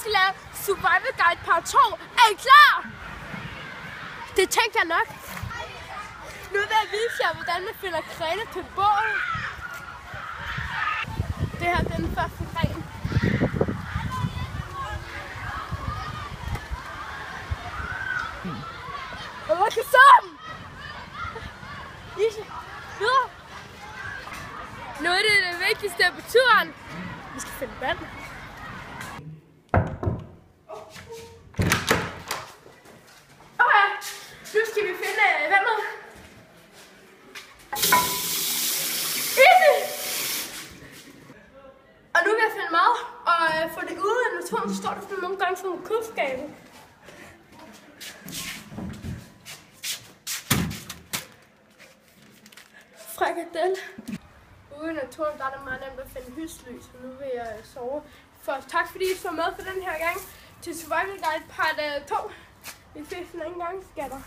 skal lave Survival Guide part 2. Er I klar? Det tænkte jeg nok. Nu vil jeg vise jer, hvordan man finder grene til båden. Det her er den første gren. Og hvad kan sammen? Videre. Nu er det vigtigste på turen. Vi skal finde vand. Okay, nu skal vi finde vandet. Easy! Og nu vil jeg finde mad, og for det ude i naturen, så står der sådan nogle gange sådan nogle kølskabe. Frikadelle. Ude i naturen, der er det meget nemt at finde husly, så nu vil jeg sove. Tak fordi I så med for den her gang til Survival Guide part 2. Vi ses en anden gang, skatter.